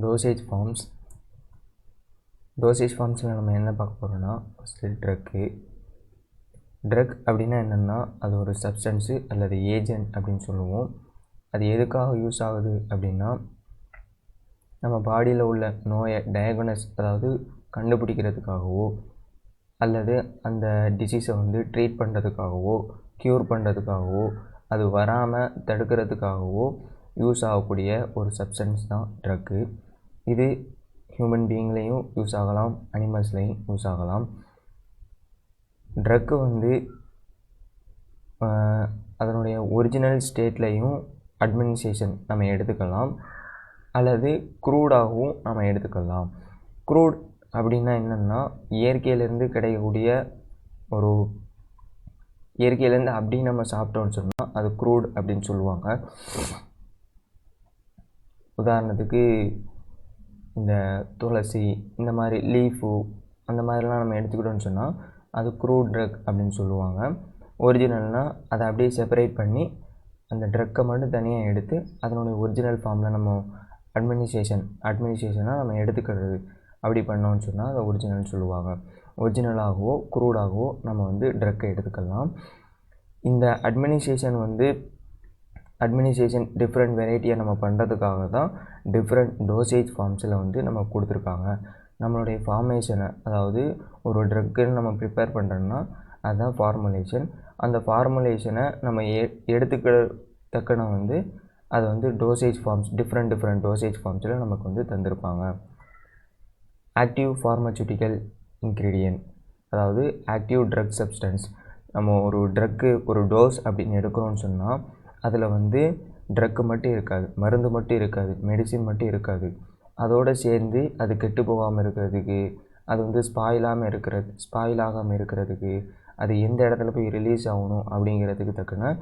Dosage forms. Dosage forms நம்ம என்ன பார்க்க போகிறோம்னா, ஃபஸ்ட்டு ட்ரக் அப்படின்னா என்னென்னா, அது ஒரு சப்ஸ்டன்ஸு அல்லது ஏஜென்ட் அப்படின்னு சொல்லுவோம். அது எதுக்காக யூஸ் ஆகுது அப்படின்னா, நம்ம பாடியில் உள்ள நோயை டயக்னோஸ் அதாவது கண்டுபிடிக்கிறதுக்காகவோ அல்லது அந்த டிசீஸை ட்ரீட் பண்ணுறதுக்காகவோ க்யூர் பண்ணுறதுக்காகவோ அது வராமல் தடுக்கிறதுக்காகவோ யூஸ் ஆகக்கூடிய ஒரு சப்ஸ்டன்ஸ் தான் ட்ரக்கு. இது ஹியூமன் பீயிங்லேயும் யூஸ் ஆகலாம், அனிமல்ஸ்லேயும் யூஸ் ஆகலாம். ட்ரக்கு அதனுடைய ஒரிஜினல் ஸ்டேட்லேயும் அட்மினிஸ்ட்ரேஷன் நம்ம எடுத்துக்கலாம் அல்லது க்ரூடாகவும் நம்ம எடுத்துக்கலாம். க்ரூட் அப்படின்னா என்னென்னா, இயற்கையிலேருந்து கிடைக்கக்கூடிய ஒரு இயற்கையிலேருந்து அப்படி நம்ம சாப்பிட்டோம்னு சொன்னால் அது க்ரூட் அப்படின்னு சொல்லுவாங்க. உதாரணத்துக்கு இந்த துளசி இந்த மாதிரி லீஃபு அந்த மாதிரிலாம் நம்ம எடுத்துக்கிட்டோம்னு சொன்னால் அது க்ரூட் ட்ரக் அப்படின்னு சொல்லுவாங்க. ஒரிஜினல்னால் அதை அப்படியே செப்பரேட் பண்ணி அந்த ட்ரக்கை மட்டும் தனியாக எடுத்து அதனுடைய ஒரிஜினல் ஃபார்மில் நம்ம அட்மினிஸ்ட்ரேஷனாக நம்ம எடுத்துக்கிறது அப்படி பண்ணோன்னு சொன்னால் அதை ஒரிஜினல்னு சொல்லுவாங்க. ஒரிஜினலாகவோ க்ரூடாகவோ நம்ம ட்ரக்கை எடுத்துக்கலாம். இந்த அட்மினிஸ்ட்ரேஷன் டிஃப்ரெண்ட் வெரைட்டியாக நம்ம பண்ணுறதுக்காக தான் டிஃப்ரெண்ட் டோசேஜ் ஃபார்ம்ஸில் நம்ம கொடுத்துருக்காங்க. நம்மளுடைய ஃபார்மேஷனை அதாவது ஒரு ட்ரக்குன்னு நம்ம ப்ரிப்பேர் பண்ணுறோன்னா அதுதான் ஃபார்முலேஷன். அந்த ஃபார்முலேஷனை நம்ம எடுத்துக்கிறதுக்குன்னு அது டோசேஜ் ஃபார்ம்ஸ் டிஃப்ரெண்ட் டோசேஜ் ஃபார்ம்ஸில் நமக்கு தந்திருப்பாங்க. ஆக்டிவ் ஃபார்மசூட்டிக்கல் இன்க்ரீடியன்ட் அதாவது ஆக்டிவ் ட்ரக் சப்ஸ்டன்ஸ். நம்ம ஒரு ட்ரக்கு ஒரு டோஸ் அப்படின்னு எடுக்கிறோன்னு சொன்னால் அதில் ட்ரக்கு மட்டும் இருக்காது, மருந்து மட்டும் இருக்காது, மெடிசின் மட்டும் இருக்காது. அதோடு சேர்ந்து அது கெட்டு போகாமல் இருக்கிறதுக்கு, அது ஸ்பாயில் ஆகாமல் இருக்கிறதுக்கு, அது எந்த இடத்துல போய் ரிலீஸ் ஆகணும் அப்படிங்கிறதுக்கு தக்கன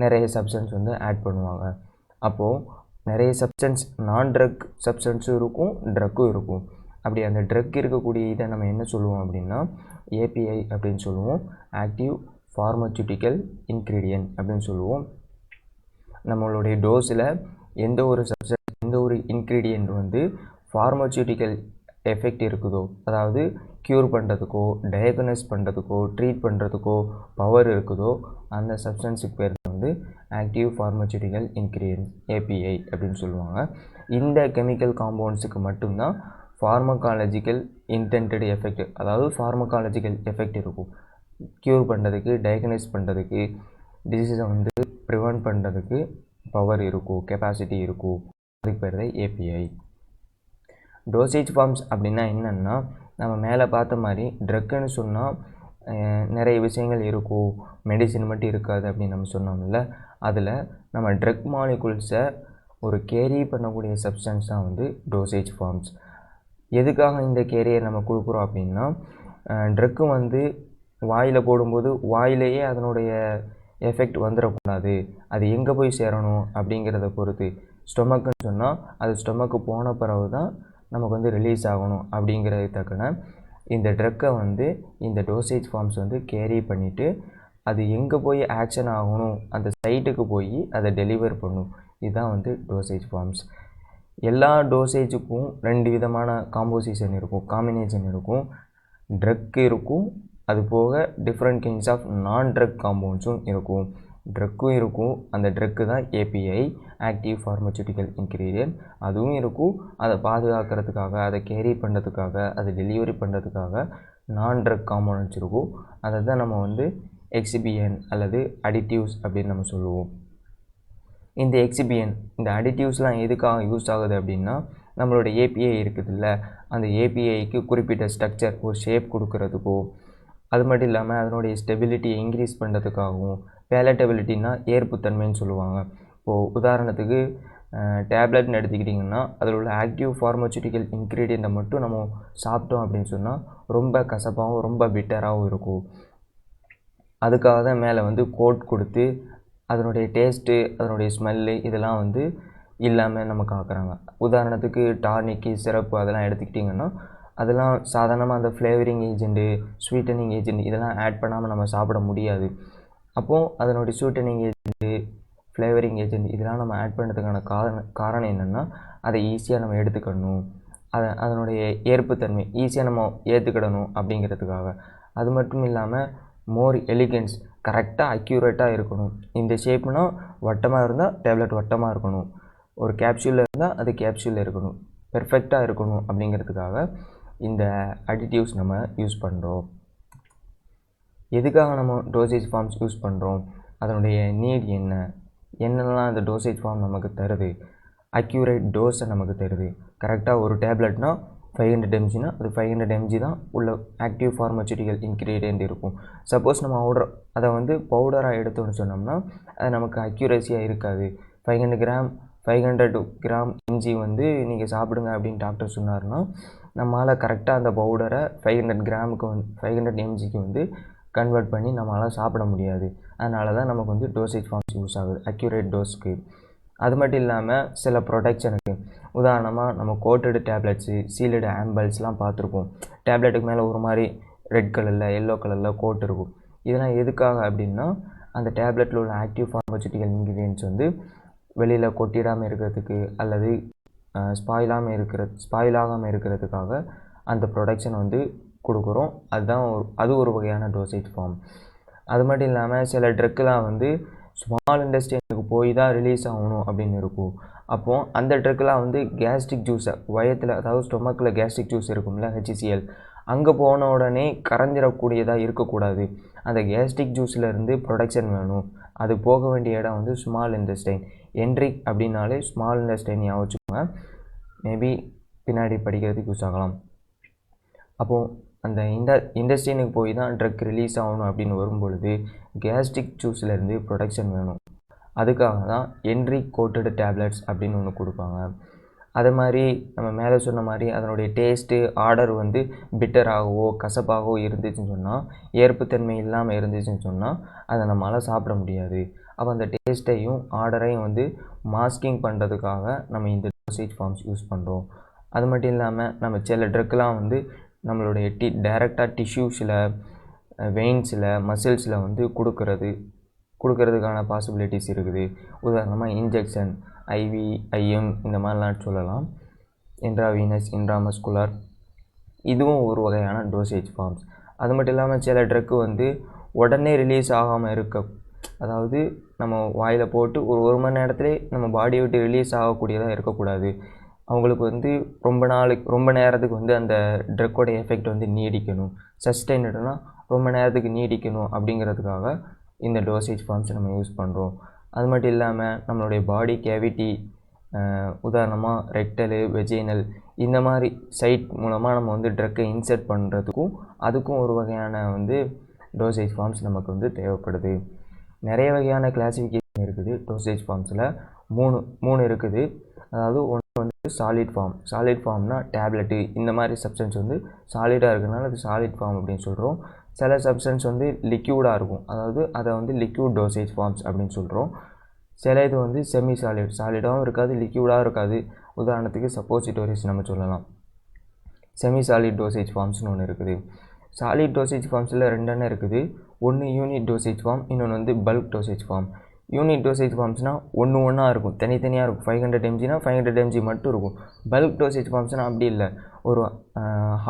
நிறைய சப்ஸ்டன்ஸ் ஆட் பண்ணுவாங்க. அப்போது நிறைய சப்ஸ்டன்ஸ் நான் ட்ரக் சப்ஸ்டன்ஸும் இருக்கும், ட்ரக்கும் இருக்கும். அப்படி அந்த ட்ரக் இருக்கக்கூடிய இதை நம்ம என்ன சொல்லுவோம் அப்படின்னா ஏபிஐ அப்படின்னு சொல்லுவோம். ஆக்டிவ் ஃபார்மசூட்டிக்கல் இன்க்ரீடியன்ட் அப்படின்னு சொல்லுவோம். நம்மளுடைய டோஸில் எந்த ஒரு இன்க்ரீடியன்ட் ஃபார்மசூட்டிக்கல் எஃபெக்ட் இருக்குதோ, அதாவது க்யூர் பண்ணுறதுக்கோ டயக்னோஸ் பண்ணுறதுக்கோ ட்ரீட் பண்ணுறதுக்கோ பவர் இருக்குதோ அந்த சப்ஸ்டன்ஸுக்கு பேர் ஆக்டிவ் ஃபார்மசூட்டிக்கல் இன்க்ரீடியன்ட் ஏபிஐ அப்படின்னு சொல்லுவாங்க. இந்த கெமிக்கல் காம்பவுண்ட்ஸுக்கு மட்டும்தான் ஃபார்மகாலஜிக்கல் இன்டென்டட் எஃபெக்ட் அதாவது ஃபார்மகாலஜிக்கல் எஃபெக்ட் இருக்கும். க்யூர் பண்ணுறதுக்கு டயக்னோஸ் பண்ணுறதுக்கு டிசீஸை ப்ரிவெண்ட் பண்ணுறதுக்கு பவர் இருக்கும், கெப்பாசிட்டி இருக்கும். அதுக்கு பேர் தான் ஏபிஐ. டோசேஜ் ஃபார்ம்ஸ் அப்படின்னா என்னென்னா, நம்ம மேலே பார்த்த மாதிரி ட்ரக்குன்னு சொன்னால் நிறைய விஷயங்கள் இருக்கும், மெடிசின் மட்டும் இருக்காது அப்படின்னு நம்ம சொன்னோம்ல. அதில் நம்ம ட்ரக் மாலிகுல்ஸை ஒரு கேரி பண்ணக்கூடிய சப்ஸ்டன்ஸ் தான் டோசேஜ் ஃபார்ம்ஸ். எதுக்காக இந்த கேரியை நம்ம கொடுக்குறோம் அப்படின்னா, ட்ரக்கு வாயில் போடும்போது வாயிலேயே அதனுடைய எஃபெக்ட் வந்துடக்கூடாது, அது எங்கே போய் சேரணும் அப்படிங்கிறத பொறுத்து. ஸ்டொமக்குன்னு சொன்னால் அது ஸ்டொமக்கு போன பிறகு தான் நமக்கு ரிலீஸ் ஆகணும் அப்படிங்கிறது தக்கன இந்த ட்ரக்கை இந்த டோசேஜ் ஃபார்ம்ஸ் கேரி பண்ணிவிட்டு அது எங்கே போய் ஆக்ஷன் ஆகணும் அந்த சைட்டுக்கு போய் அதை டெலிவர் பண்ணும். இதுதான் டோசேஜ் ஃபார்ம்ஸ். எல்லா டோசேஜுக்கும் 2 விதமான காம்பினேஷன் இருக்கும். ட்ரக்கு இருக்கும், அது போக டிஃப்ரெண்ட் கைண்ட்ஸ் ஆஃப் நான் ட்ரக் காம்பவுண்ட்ஸும் இருக்கும். ட்ரக்கும் இருக்கும், அந்த ட்ரக்கு தான் ஏபிஐ ஆக்டிவ் ஃபார்மசூட்டிக்கல் இன்க்ரீடியன்ட். அதுவும் இருக்கும், அதை பாதுகாக்கிறதுக்காக அதை கேரி பண்ணுறதுக்காக அதை டெலிவரி பண்ணுறதுக்காக நான் ட்ரக் காம்பவுண்ட்ஸ் இருக்கும். அதை தான் நம்ம எக்ஸிபியன் அல்லது அடிட்டிவ்ஸ் அப்படின்னு நம்ம சொல்லுவோம். இந்த எக்ஸிபியன் இந்த அடிட்டிவ்ஸ்லாம் எதுக்காக யூஸ் ஆகுது அப்படின்னா, நம்மளோட ஏபிஐ இருக்குதுல்ல, அந்த ஏபிஐக்கு குறிப்பிட்ட ஸ்ட்ரக்சர் ஒரு ஷேப் கொடுக்கறதுக்கோ, அது மட்டும் இல்லாமல் அதனுடைய ஸ்டெபிலிட்டி இன்க்ரீஸ் பண்ணுறதுக்காகவும், பேலட்டபிலிட்டின்னா ஏற்புத்தன்மைன்னு சொல்லுவாங்க. இப்போது உதாரணத்துக்கு டேப்லெட்னு எடுத்துக்கிட்டிங்கன்னா அதில் உள்ள ஆக்டிவ் ஃபார்மசூட்டிக்கல் இன்க்ரீடியண்ட்டை மட்டும் நம்ம சாப்பிட்டோம் அப்படின்னு சொன்னால் ரொம்ப கசப்பாகவும் ரொம்ப பிட்டராகவும் இருக்கும். அதுக்காக தான் மேலே கோட் கொடுத்து அதனுடைய டேஸ்ட்டு அதனுடைய ஸ்மெல்லு இதெல்லாம் இல்லாமல் நமக்கு ஆக்குறாங்க. உதாரணத்துக்கு டானிக்கு சிரப்பு அதெல்லாம் எடுத்துக்கிட்டிங்கன்னா அதெல்லாம் சாதாரணமாக அந்த ஃப்ளேவரிங் ஏஜெண்ட்டு ஸ்வீட்டனிங் ஏஜெண்ட் இதெல்லாம் ஆட் பண்ணாமல் நம்ம சாப்பிட முடியாது. அப்போது அதனுடைய ஸ்வீட்டனிங் ஏஜெண்ட்டு ஃப்ளேவரிங் ஏஜென்ட் இதெல்லாம் நம்ம ஆட் பண்ணுறதுக்கான காரணம் என்னென்னா அதை ஈஸியாக நம்ம எடுத்துக்கணும், அதனுடைய ஏற்புத்தன்மை ஈஸியாக நம்ம ஏற்றுக்கிடணும் அப்படிங்கிறதுக்காக. அது மட்டும் இல்லாமல் மோர் எலிகன்ஸ், கரெக்டாக அக்யூரேட்டாக இருக்கணும். இந்த ஷேப்னால் வட்டமாக இருந்தால் டேப்லெட் வட்டமாக இருக்கணும், ஒரு கேப்சூலில் இருந்தால் அது கேப்சூலில் இருக்கணும், பெர்ஃபெக்டாக இருக்கணும் அப்படிங்கிறதுக்காக இந்த அடிட்டிவ்ஸ் நம்ம யூஸ் பண்ணுறோம். எதுக்காக நம்ம டோசேஜ் ஃபார்ம்ஸ் யூஸ் பண்ணுறோம், அதனுடைய நீட் என்னென்னலாம் அந்த டோசேஜ் ஃபார்ம் நமக்கு தருது, அக்யூரேட் டோஸை நமக்கு தருது. கரெக்டாக ஒரு டேப்லெட்னால் 500 mgனா அது 500 mg தான் உள்ள ஆக்டிவ் ஃபார்மசூட்டிக்கல் இன்க்ரீடியன்ட் இருக்கும். சப்போஸ் நம்ம அதை பவுடராக எடுத்தோன்னு சொன்னோம்னா அது நமக்கு அக்யூரேசியாக இருக்காது. 500 கிராம் இஞ்சி நீங்கள் சாப்பிடுங்க அப்படின்னு டாக்டர் சொன்னார்னா நம்மளால் கரெக்டாக அந்த பவுடரை 500 கிராமுக்கு 500 mgக்கு கன்வெர்ட் பண்ணி நம்மளால் சாப்பிட முடியாது. அதனால தான் நமக்கு டோசேஜ் ஃபார்ம்ஸ் யூஸ் ஆகுது அக்யூரேட் டோஸ்க்கு. அது மட்டும் இல்லாமல் சில ப்ரொடெக்ஷனுக்கு, உதாரணமாக நம்ம கோட்டடு டேப்லெட்ஸு, சீல்டு ஆம்பல்ஸ்லாம் பார்த்துருப்போம். டேப்லெட்டுக்கு மேலே ஒரு மாதிரி ரெட் கலரில் எல்லோ கலரில் கோட் இருக்கும். இதெல்லாம் எதுக்காக அப்படின்னா அந்த டேப்லெட்டில் உள்ள ஆக்டிவ் ஃபார்மசூட்டிக்கல் இன்க்ரீடியன்ட்ஸ் வெளியில் கொட்டிடாமல் இருக்கிறதுக்கு அல்லது ஸ்பாயிலாகாமல் இருக்கிறதுக்காக அந்த ப்ரொடக்ஷன் கொடுக்குறோம். அது ஒரு வகையான டோசேஜ் ஃபார்ம். அது மட்டும் இல்லாமல் சில ட்ரக்கெலாம் ஸ்மால் இண்டஸ்ட்ரியனுக்கு போய் தான் ரிலீஸ் ஆகணும் அப்படின்னு இருக்கும். அப்போது அந்த ட்ரக்கெலாம் கேஸ்ட்ரிக் ஜூஸை வயத்தில், அதாவது ஸ்டொமக்கில் கேஸ்ட்ரிக் ஜூஸ் இருக்கும்ல HCl, அங்கே போன உடனே கரைஞ்சிடக்கூடியதாக இருக்கக்கூடாது. அந்த கேஸ்ட்ரிக் ஜூஸிலேருந்து ப்ரொடக்ஷன் வேணும். அது போக வேண்டிய இடம் ஸ்மால் இண்டஸ்ட்ரைன். என்ட்ரிக் அப்படின்னாலே ஸ்மால் இண்டஸ்ட்ரைன் ஞாபகம் வச்சுக்கோங்க, மேபி பின்னாடி படிக்கிறதுக்கு யூஸ் ஆகலாம். அப்போது அந்த இண்டஸ்ட்ரியனுக்கு போய் தான் ட்ரக் ரிலீஸ் ஆகணும் அப்படின்னு வரும்பொழுது கேஸ்ட்ரிக் ஜூஸ்லேருந்து ப்ரொடக்ஷன் வேணும். அதுக்காக தான் என்ட்ரிக் கோட்டடு டேப்லெட்ஸ் அப்படின்னு ஒன்று கொடுப்பாங்க. அது மாதிரி நம்ம மேலே சொன்ன மாதிரி அதனுடைய டேஸ்ட்டு ஆர்டர் பிட்டராகவோ கசப்பாகவோ இருந்துச்சுன்னு சொன்னால், ஏற்புத்தன்மை இல்லாமல் இருந்துச்சுன்னு சொன்னால் அதை நம்மளால் சாப்பிட முடியாது. அப்போ அந்த டேஸ்ட்டையும் ஆர்டரையும் மாஸ்கிங் பண்ணுறதுக்காக நம்ம இந்த டோசேஜ் ஃபார்ம்ஸ் யூஸ் பண்ணுறோம். அது மட்டும் இல்லாமல் நம்ம சில ட்ரக்கெலாம் நம்மளுடைய டைரெக்டாக டிஷ்யூஸில், வெயின்ஸில், மசில்ஸில் கொடுக்கறதுக்கான பாசிபிலிட்டிஸ் இருக்குது. உதாரணமாக இன்ஜெக்ஷன், ஐவி, ஐஎம் இந்த மாதிரிலாம் சொல்லலாம். இன்ட்ராவீனஸ், இன்ட்ராமஸ்குலர், இதுவும் ஒரு வகையான டோசேஜ் ஃபார்ம்ஸ். அது மட்டும் இல்லாமல் சில ட்ரக்கு உடனே ரிலீஸ் ஆகாமல் இருக்க, அதாவது நம்ம வாயில் போட்டு ஒரு மணி நேரத்திலே நம்ம பாடியை விட்டு ரிலீஸ் ஆகக்கூடியதாக இருக்கக்கூடாது. அவங்களுக்கு ரொம்ப நேரத்துக்கு அந்த ட்ரக்கோட எஃபெக்ட் நீடிக்கணும், சஸ்டெயின்டுனா ரொம்ப நேரத்துக்கு நீடிக்கணும் அப்படிங்கிறதுக்காக இந்த டோசேஜ் ஃபார்ம்ஸை நம்ம யூஸ் பண்ணுறோம். அது மட்டும் இல்லாமல் நம்மளுடைய பாடி கேவிட்டி, உதாரணமாக ரெக்டலு, வெஜைனல், இந்த மாதிரி சைட் மூலமாக நம்ம ட்ரக்கை இன்சர்ட் பண்ணுறதுக்கும் அதுக்கும் ஒரு வகையான டோசேஜ் ஃபார்ம்ஸ் நமக்கு தேவைப்படுது. நிறைய வகையான கிளாசிஃபிகேஷன் இருக்குது டோசேஜ் ஃபார்ம்ஸில். மூணு இருக்குது. அதாவது ஒன்று சாலிட் ஃபார்ம்னா டேப்லெட்டு இந்த மாதிரி சப்ஸ்டன்ஸ் சாலிடாக இருக்கிறதுனால அது சாலிட் ஃபார்ம் அப்படின்னு சொல்கிறோம். சில சப்ஸ்டன்ஸ் லிக்யூடாக இருக்கும், அதாவது அதை லிக்யூட் டோசேஜ் ஃபார்ம்ஸ் அப்படின்னு சொல்கிறோம். சில இது செமி சாலிடாகவும் இருக்காது, லிக்யூடாகவும் இருக்காது. உதாரணத்துக்கு சப்போசிட்டோரிஸ் நம்ம சொல்லலாம். செமி சாலிட் டோசேஜ் ஃபார்ம்ஸ்னு ஒன்று இருக்குது. சாலிட் டோசேஜ் ஃபார்ம்ஸில் ரெண்டெண்ணம் இருக்குது. ஒன்று யூனிட் டோசேஜ் ஃபார்ம், இன்னொன்று bulk dosage form. Unit dosage ஃபார்ம்ஸ்னால் ஒன்றா இருக்கும், தனித்தனியாக இருக்கும். 500 mgனா 500 mg மட்டும் இருக்கும். பல்க் டோசேஜ் ஃபார்ம்ஸ்னால் அப்படி இல்லை, ஒரு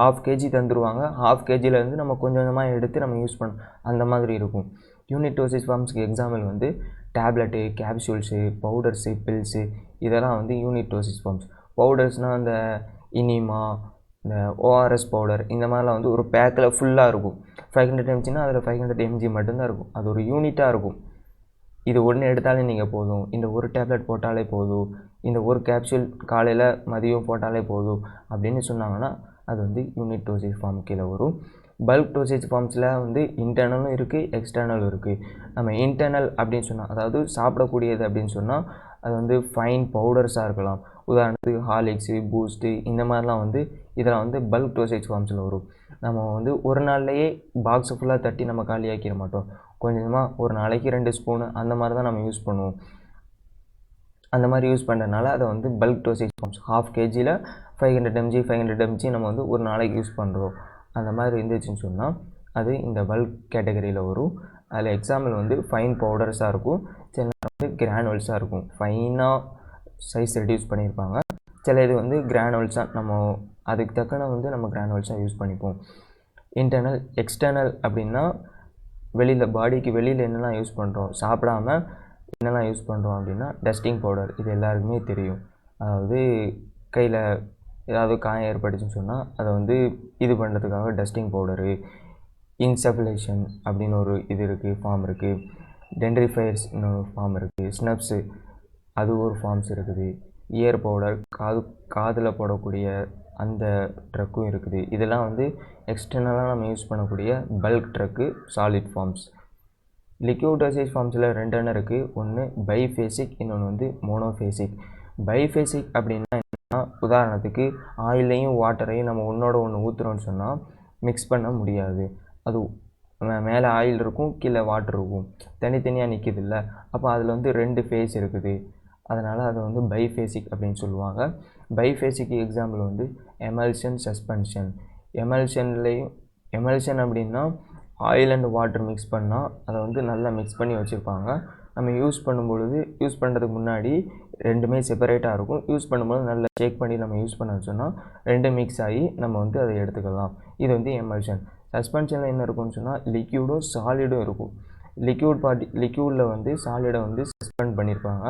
1/2 kg தந்துடுவாங்க. 1/2 kgலேருந்து நம்ம கொஞ்சமாக எடுத்து நம்ம யூஸ் பண்ண அந்த மாதிரி இருக்கும். யூனிட் டோசேஜ் ஃபார்ம்ஸ்க்கு example tablet, capsules, powders, pills, இதெல்லாம் யூனிட் டோசேஜ் ஃபார்ம்ஸ். பவுடர்ஸ்னால் அந்த இனிமா, இந்த ஓஆர்எஸ் பவுடர், இந்த மாதிரிலாம் ஒரு பேக்கில் ஃபுல்லாக இருக்கும். 500 mgனா அதில் 500 mg மட்டும்தான் இருக்கும். அது ஒரு யூனிட்டாக இருக்கும். இது ஒன்று எடுத்தாலே நீங்கள் போதும், இந்த ஒரு டேப்லெட் போட்டாலே போதும், இந்த ஒரு கேப்சூல் காலையில் மதியம் போட்டாலே போதும் அப்படின்னு சொன்னாங்கன்னா அது யூனிட் டோசேஜ் ஃபார்ம் கீழே வரும். பல்க் டோசேஜ் ஃபார்ம்ஸில் இன்டர்னலும் இருக்குது, எக்ஸ்டர்னலும் இருக்குது. நம்ம இன்டர்னல் அப்படின்னு சொன்னால், அதாவது சாப்பிடக்கூடியது அப்படின்னு சொன்னால் அது ஃபைன் பவுடர்ஸாக இருக்கலாம். உதாரணத்துக்கு ஹார்லிக்ஸு, பூஸ்ட்டு, இந்த மாதிரிலாம் இதெல்லாம் பல்க் டோசேஜ் ஃபார்ம்ஸில் வரும். நம்ம ஒரு நாள்லையே பாக்ஸை ஃபுல்லாக தட்டி நம்ம காலியாக்கிட மாட்டோம். கொஞ்சமாக ஒரு நாளைக்கு 2 ஸ்பூனு அந்த மாதிரி தான் நம்ம யூஸ் பண்ணுவோம். அந்த மாதிரி யூஸ் பண்ணுறதுனால அதை பல்க் டோசேஜ் ஃபார்ம்ஸ். 1/2 kgயில் 500 mg நம்ம ஒரு நாளைக்கு யூஸ் பண்ணுறோம். அந்த மாதிரி இருந்துச்சுன்னு சொன்னால் அது இந்த பல்க் கேட்டகரியில் வரும். அதில் எக்ஸாம்பிள் ஃபைன் பவுடர்ஸாக இருக்கும். சில கிரானுவல்ஸாக இருக்கும், ஃபைனாக சைஸ் ரெடியூஸ் பண்ணியிருப்பாங்க. சில இது வந்து கிரானுவல்ஸாக நம்ம அதுக்கு தக்கன வந்து நம்ம கிரானுவல்ஸாக யூஸ் பண்ணிப்போம். இன்டர்னல். எக்ஸ்டர்னல் அப்படின்னா வெளியில் பாடிக்கு வெளியில் என்னெல்லாம் யூஸ் பண்ணுறோம், சாப்பிடாம என்னெல்லாம் யூஸ் பண்ணுறோம் அப்படின்னா டஸ்டிங் பவுடர். இது எல்லாருக்குமே தெரியும். அதாவது கையில் ஏதாவது காயம் ஏற்பட்டுச்சுன்னு சொன்னால் அதை வந்து இது பண்ணுறதுக்காக டஸ்டிங் பவுடரு. இன்சப்லேஷன் அப்படின்னு ஒரு இது இருக்குது, ஃபார்ம் இருக்குது. டென்ட்ரிஃபயர்ஸ்னு ஒரு ஃபார்ம் இருக்குது. ஸ்னப்ஸு அது ஒரு ஃபார்ம்ஸ் இருக்குது. இயர் பவுடர், காதில் போடக்கூடிய அந்த ட்ரக்கும் இருக்குது. இதெல்லாம் வந்து எக்ஸ்டர்னலாக நம்ம யூஸ் பண்ணக்கூடிய bulk drug, solid forms. Liquid dosage ஃபார்ம்ஸில் ரெண்டு இருக்குது. ஒன்று பைஃபேசிக், இன்னொன்று வந்து மோனோஃபேசிக். பைஃபேசிக் அப்படின்னா என்னன்னா, உதாரணத்துக்கு ஆயிலையும் வாட்டரையும் நம்ம ஒன்றோட ஒன்று ஊற்றுறோன்னு சொன்னால் மிக்ஸ் பண்ண முடியாது. அது மேலே ஆயில் இருக்கும், கீழே வாட்டர் இருக்கும், தனித்தனியாக நிற்கிது இல்லை. அப்போ அதில் வந்து 2 ஃபேஸ் இருக்குது. அதனால் அதை வந்து பைஃபேசிக் அப்படின்னு சொல்லுவாங்க. பைஃபேசிக் எக்ஸாம்பிள் வந்து எமல்ஷன், சஸ்பென்ஷன். எமல்ஷன் அப்படின்னா ஆயில் அண்ட் வாட்டர் மிக்ஸ் பண்ணால் அதை வந்து நல்லா மிக்ஸ் பண்ணி வச்சுருப்பாங்க. நம்ம யூஸ் பண்ணுறதுக்கு முன்னாடி ரெண்டுமே செப்பரேட்டாக இருக்கும். யூஸ் பண்ணும்போது நல்லா ஷேக் பண்ணி நம்ம யூஸ் பண்ண வச்சோன்னா 2 மிக்ஸ் ஆகி நம்ம வந்து அதை எடுத்துக்கலாம். இது வந்து எமல்ஷன். சஸ்பென்ஷனில் என்ன இருக்கும்னு சொன்னால் லிக்யூடும் சாலிடும் இருக்கும். லிக்யூடில் வந்து சாலிடை வந்து சஸ்பெண்ட் பண்ணியிருப்பாங்க.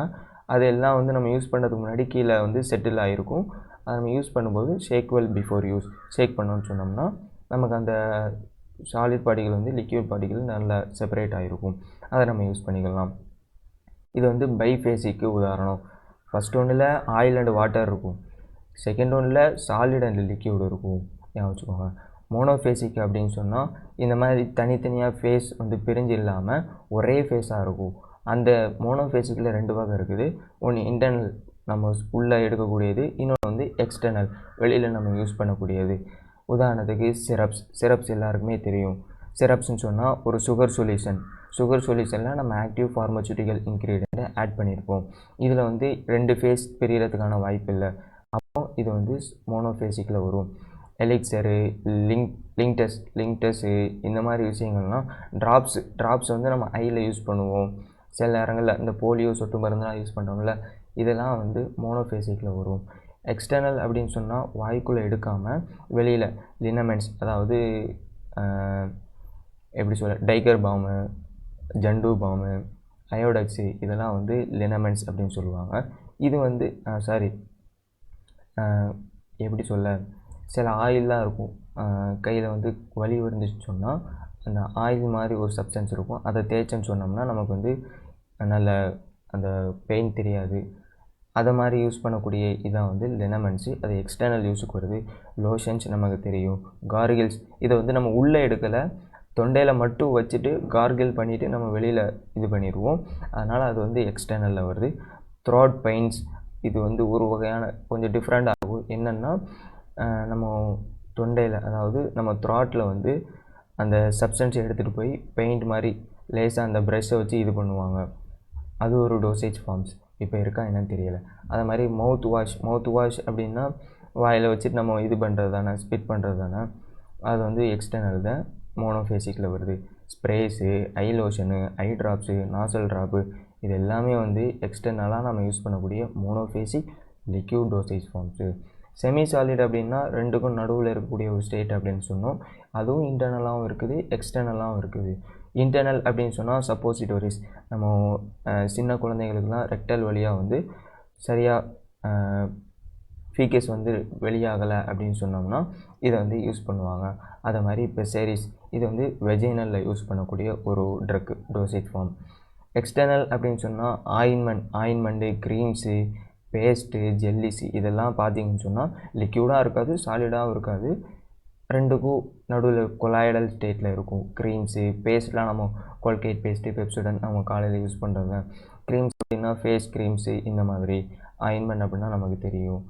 அதெல்லாம் வந்து நம்ம யூஸ் பண்ணுறதுக்கு முன்னாடி கீழே வந்து செட்டில் ஆகிருக்கும். அதை நம்ம யூஸ் பண்ணும்போது ஷேக் வெல் பிஃபோர் யூஸ். ஷேக் பண்ணோன்னு சொன்னோம்னா நமக்கு அந்த சாலிட் பாடிகள் வந்து லிக்யூட் பாடிகள் நல்லா செப்பரேட் ஆகிருக்கும். அதை நம்ம யூஸ் பண்ணிக்கலாம். இது வந்து பைஃபேசிக்கு உதாரணம். ஃபஸ்ட் ஒன்றில் ஆயில் அண்ட் வாட்டர் இருக்கும், செகண்ட் ஒன்றில் சாலிட் அண்ட் லிக்யூட் இருக்கும். ஞாபகம் வச்சுக்கோங்க. மோனோஃபேசிக் அப்படின்னு சொன்னால் இந்த மாதிரி தனித்தனியாக ஃபேஸ் வந்து பிரிஞ்சு இல்லாமல் ஒரே ஃபேஸாக இருக்கும். அந்த மோனோஃபேசிக்கில் 2 வகை இருக்குது. ஒன்று இன்டர்னல், நம்ம உள்ளே எடுக்கக்கூடியது. இன்னொன்று வந்து எக்ஸ்டர்னல், வெளியில் நம்ம யூஸ் பண்ணக்கூடியது. உதாரணத்துக்கு சிரப்ஸ் எல்லாருக்குமே தெரியும். சிரப்ஸ்ன்னு சொன்னால் ஒரு சுகர் சொல்யூஷனில் நம்ம ஆக்டிவ் ஃபார்மசூட்டிக்கல் இன்க்ரீடியண்ட்டை ஆட் பண்ணியிருப்போம். இதில் வந்து 2 ஃபேஸ் பிரியறதுக்கான வாய்ப்பு இல்லை. அப்போ இது வந்து மோனோஃபேசிக்கில் வரும். எலிக்சரு, லிங்டஸு இந்த மாதிரி விஷயங்கள்லாம் ட்ராப்ஸ் வந்து நம்ம ஐயில் யூஸ் பண்ணுவோம். சில நேரங்களில் இந்த போலியோ சொட்டு மருந்துலாம் யூஸ் பண்ணுறோம்ல, இதெல்லாம் வந்து மோனோஃபேசிக்கில் வரும். எக்ஸ்டர்னல் அப்படின்னு சொன்னால் வாய்க்குள்ளே எடுக்காமல் வெளியில் லினமெண்ட்ஸ், அதாவது எப்படி சொல்ல, டைகர் பாமு, ஜண்டு பாமு, அயோடக்ஸு, இதெல்லாம் வந்து லினமெண்ட்ஸ் அப்படின்னு சொல்லுவாங்க. இது வந்து எப்படி சொல்ல, சில ஆயிலெலாம் இருக்கும், கையில் வந்து வலி இருந்துச்சுன்னு சொன்னால் அந்த ஆயில் மாதிரி ஒரு சப்ஸ்டன்ஸ் இருக்கும். அதை தேய்ச்சேன்னு சொன்னோம்னா நமக்கு வந்து நல்ல அந்த பெயின் தெரியாது. அதை மாதிரி யூஸ் பண்ணக்கூடிய இதான் வந்து லினமெண்ட்ஸு. அது எக்ஸ்டர்னல் யூஸுக்கு வருது. லோஷன்ஸ் நமக்கு தெரியும். கார்கில்ஸ், இதை வந்து நம்ம உள்ளே எடுக்கலை, தொண்டையில் மட்டும் வச்சுட்டு கார்கில் பண்ணிவிட்டு நம்ம வெளியில் இது பண்ணிடுவோம். அதனால் அது வந்து எக்ஸ்டர்னலில் வருது. த்ரோட் பெயின்ஸ், இது வந்து ஒரு வகையான கொஞ்சம் டிஃப்ரெண்ட் ஆகும். என்னென்னா நம்ம தொண்டையில், அதாவது நம்ம த்ராட்டில் வந்து அந்த சப்ஸ்டன்ஸை எடுத்துகிட்டு போய் பெயிண்ட் மாதிரி லேசாக அந்த ப்ரெஷ்ஷை வச்சு இது பண்ணுவாங்க. அது ஒரு டோசேஜ் ஃபார்ம்ஸ். இப்போ இருக்கா என்னன்னு தெரியலை. அது மாதிரி மவுத் வாஷ் அப்படின்னா வாயில் வச்சுட்டு நம்ம இது பண்ணுறது தானே, ஸ்பிட் பண்ணுறது தானே. அது வந்து எக்ஸ்டர்னல் தான், மோனோஃபேசிக்கில் வருது. Sprays, eye lotion, eye drops, nasal drop, இது எல்லாமே வந்து எக்ஸ்டர்னலாக நம்ம யூஸ் பண்ணக்கூடிய monophasic liquid dosage forms. Semi solid அப்படின்னா 2க்கும் நடுவில் இருக்கக்கூடிய ஒரு ஸ்டேட் அப்படின்னு சொன்னோம். அதுவும் இன்டர்னலாகவும் இருக்குது, எக்ஸ்டர்னலாகவும் இருக்குது. இன்டர்னல் அப்படின்னு சொன்னால் சப்போசிட்டோரிஸ், நம்ம சின்ன குழந்தைகளுக்கெல்லாம் ரெக்டல் வழியாக வந்து சரியாக ஃபீக்கஸ் வந்து வெளியாகலை அப்படின்னு சொன்னோம்னா இதை வந்து யூஸ் பண்ணுவாங்க. அதை மாதிரி பெசேரிஸ், இது வந்து வெஜைனலில் யூஸ் பண்ணக்கூடிய ஒரு ட்ரக் டோசேஜ் ஃபார்ம். எக்ஸ்டர்னல் அப்படின்னு சொன்னால் ஆயின்மெண்ட்டு, க்ரீம்ஸு, பேஸ்ட்டு, ஜெல்லிஸு, இதெல்லாம் பார்த்தீங்கன்னு சொன்னால் லிக்யூடாக இருக்காது, சாலிடாகவும் இருக்காது, 2க்கும் நடுவில் கொலாய்டல் ஸ்டேட்டில் இருக்கும். க்ரீம்ஸு, பேஸ்ட்லாம் நம்ம கோல்கேட் பேஸ்ட்டு, பெப்சோடன்ட் நம்ம காலையில் யூஸ் பண்ணுறது. க்ரீம்ஸ் அப்படின்னா ஃபேஸ் க்ரீம்ஸு இந்த மாதிரி. ஆயின்மெண்ட் அப்படின்னா நமக்கு தெரியும்.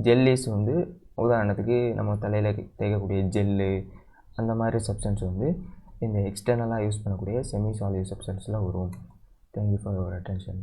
ஜெல்லிஸ் வந்து உதாரணத்துக்கு நம்ம தலையில் தேய்க்கக்கூடிய ஜெல்லு, அந்த மாதிரி சப்ஸ்டன்ஸ் வந்து இந்த எக்ஸ்டர்னலாக யூஸ் பண்ணக்கூடிய செமி சாலிட் சப்ஸ்டன்ஸில் வரும். Thank you for your attention.